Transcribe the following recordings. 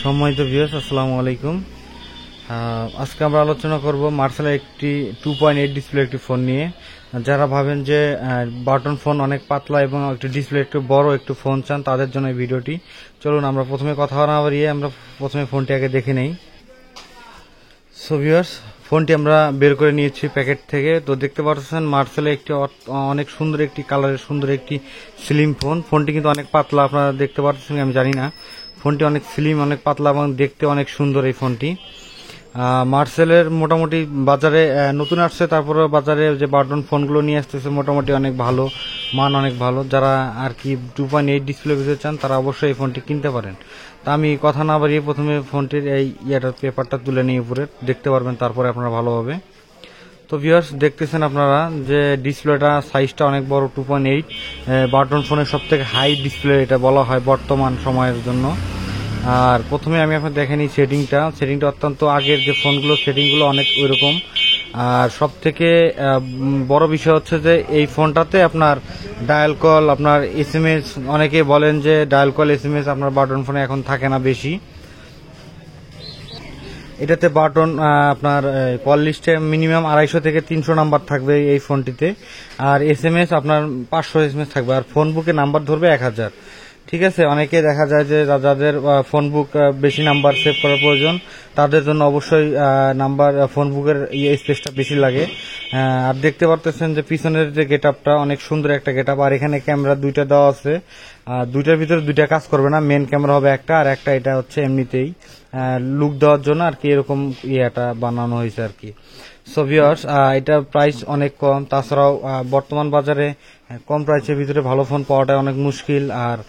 সম্মানিত ভিউয়ার্স, আসসালামু আলাইকুম। আজকে আমরা আলোচনা করব মার্সেলের একটি 2.8 ডিসপ্লে একটি ফোন নিয়ে। যারা ভাবেন যে বাটন ফোন অনেক পাতলা এবং একটি ডিসপ্লে একটু বড় একটু ফোন চান, তাদের জন্য এই ভিডিওটি। চলুন আমরা প্রথমে কথা না বাড়িয়ে আমরা প্রথমে ফোনটি আগে দেখে নেই। সো ভিউয়ার্স, ফোনটি আমরা বের করে নিয়েছি প্যাকেট থেকে। তো দেখতে পাচ্ছেন মার্সেলের একটি অনেক সুন্দর একটি কালারের সুন্দর একটি স্লিম ফোন। ফোনটি কিন্তু অনেক পাতলা, আপনারা দেখতে পাচ্ছেন আমি জানি না। ফোনটি অনেক স্লিম, অনেক পাতলা এবং দেখতে অনেক সুন্দর এই ফোনটি। মার্সেলের মোটামুটি বাজারে নতুন আসছে, তারপরে বাজারে যে বাটন ফোনগুলো নিয়ে আসতেছে মোটামুটি অনেক ভালো মান, অনেক ভালো। যারা আর কি 2.8 ডিসপ্লে পেতে চান তারা অবশ্যই এই ফোনটি কিনতে পারেন। তা আমি কথা না বাড়িয়ে প্রথমে ফোনটির এই পেপারটা তুলে নিয়ে উপরে দেখতে পারবেন, তারপরে আপনারা ভালোভাবে। তো ভিউয়ার্স, দেখতেছেন আপনারা যে ডিসপ্লেটা সাইজটা অনেক বড়, 2.8 বাটন ফোনের সব থেকে হাই ডিসপ্লে এটা বলা হয় বর্তমান সময়ের জন্য। আর প্রথমে আমি আপনার দেখে নিই সেটিংটা অত্যন্ত আগের যে ফোনগুলো সেটিংগুলো অনেক ওইরকম। আর সব থেকে বড় বিষয় হচ্ছে যে এই ফোনটাতে আপনার ডায়াল কল, আপনার SMS, অনেকে বলেন যে ডায়াল কল SMS আপনার বাটন ফোনে এখন থাকে না বেশি। এটাতে বাটন আপনার কল লিস্টে মিনিমাম 250 থেকে 300 নাম্বার থাকবে এই ফোনটিতে। আর SMS আপনার 500 SMS থাকবে। আর ফোন বুকে নাম্বার ধরবে 1000। ঠিক আছে, অনেকে দেখা যায় যে যাদের ফোন বুক বেশি নাম্বার সেভ করার প্রয়োজন, তাদের জন্য অবশ্যই নাম্বার ফোন বুকের স্পেসটা বেশি লাগে। আর দেখতে পারতেছেন যে পিছনের যে গেট আপটা অনেক সুন্দর একটা গেট আপ। আর এখানে ক্যামেরা দুইটা দেওয়া আছে। দুইটার ভিতরে দুইটা কাজ করবে না, মেন ক্যামেরা হবে একটা, আর একটা এটা হচ্ছে এমনিতেই লুক দেওয়ার জন্য আর কি এরকম ইয়েটা বানানো হয়েছে আর কি। সো ভিউয়ার্স, এটার প্রাইস অনেক কম। তাছাড়াও বর্তমান বাজারে কম প্রাইসের ভিতরে ভালো ফোন পাওয়াটা অনেক মুশকিল। আর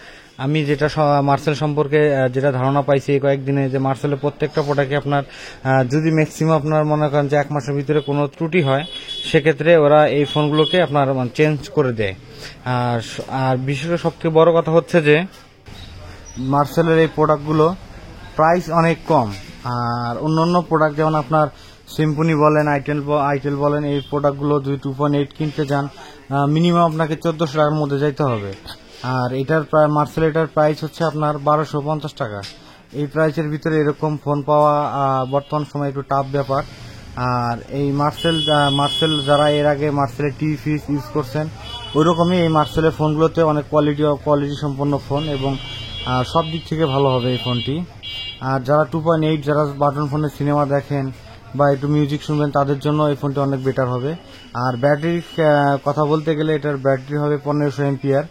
আমি যেটা মার্সেল সম্পর্কে যেটা ধারণা পাইছি এই কয়েকদিনে, যে মার্সেলের প্রত্যেকটা প্রোডাক্টে আপনার যদি ম্যাক্সিমাম আপনার মনে করেন যে 1 মাসের ভিতরে কোনো ত্রুটি হয়, সেক্ষেত্রে ওরা এই ফোনগুলোকে আপনার চেঞ্জ করে দেয়। আর বিশেষ করে সবথেকে বড় কথা হচ্ছে যে মার্সেলের এই প্রোডাক্টগুলো প্রাইস অনেক কম। আর অন্য প্রোডাক্ট যেমন আপনার সিম্ফনি বলেন, আইটেল বলেন, এই প্রোডাক্টগুলো যদি 2.8 কিনতে যান মিনিমাম আপনাকে 1400 টাকার মধ্যে যাইতে হবে। আর এটার মার্সেল এটার প্রাইস হচ্ছে আপনার 1250 টাকা। এই প্রাইসের ভিতরে এরকম ফোন পাওয়া বর্তমান সময় একটু টাফ ব্যাপার। আর এই মার্সেল যারা এর আগে মার্সেলের টিভি ফ্রিজ ইউজ করছেন, ওইরকমই এই মার্সেলের ফোনগুলোতে অনেক কোয়ালিটি সম্পন্ন ফোন এবং সব দিক থেকে ভালো হবে এই ফোনটি। আর যারা 2.8 যারা বাটন ফোনে সিনেমা দেখেন বা একটু মিউজিক শুনবেন, তাদের জন্য এই ফোনটি অনেক বেটার হবে। আর ব্যাটারির কথা বলতে গেলে এটার ব্যাটারি হবে 1500 এমপিআর।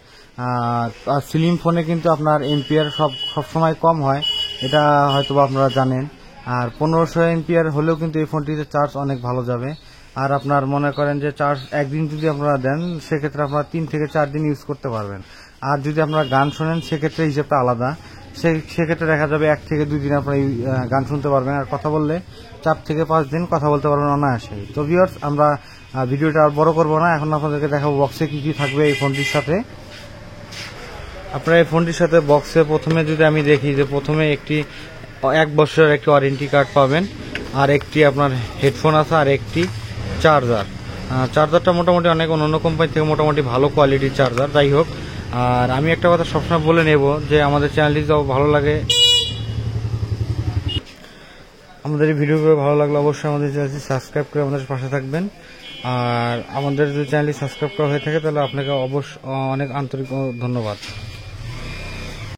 আর স্লিম ফোনে কিন্তু আপনার এমপিআর সবসময় কম হয়, এটা হয়তো আপনারা জানেন। আর 1500 এমপিআর হলেও কিন্তু এই ফোনটিতে চার্জ অনেক ভালো যাবে। আর আপনার মনে করেন যে চার্জ একদিন যদি আপনারা দেন, সেক্ষেত্রে আপনারা 3 থেকে 4 দিন ইউজ করতে পারবেন। আর যদি আপনারা গান শোনেন, সেক্ষেত্রে হিসেবটা আলাদা। সেক্ষেত্রে দেখা যাবে 1 থেকে 2 দিন আপনারা গান শুনতে পারবেন। আর কথা বললে 4 থেকে 5 দিন কথা বলতে পারবেন অনায়াসে। তো ভিউয়ার্স, আমরা ভিডিওটা আর বড় করবো না, এখন আপনাদেরকে দেখাবো বক্সে কি কি থাকবে এই ফোনটির সাথে। আপনার এই ফোনটির সাথে বক্সে প্রথমে যদি আমি দেখি যে প্রথমে 1 বছরের একটি ওয়ারেন্টি কার্ড পাবেন, আর একটি আপনার হেডফোন আছে, আর একটি চার্জারটা মোটামুটি অনেক অন্য কোম্পানি থেকে মোটামুটি ভালো কোয়ালিটির চার্জার। যাই হোক, আর আমি একটা কথা সবসময় বলে নেব যে আমাদের চ্যানেলটি যদি ভালো লাগে, আমাদের এই ভিডিওগুলো ভালো লাগলে অবশ্যই আমাদের চ্যানেলটি সাবস্ক্রাইব করে আমাদের পাশে থাকবেন। আর আমাদের যদি চ্যানেলটি সাবস্ক্রাইব করা হয়ে থাকে তাহলে আপনাকে অবশ্যই অনেক আন্তরিক ধন্যবাদ।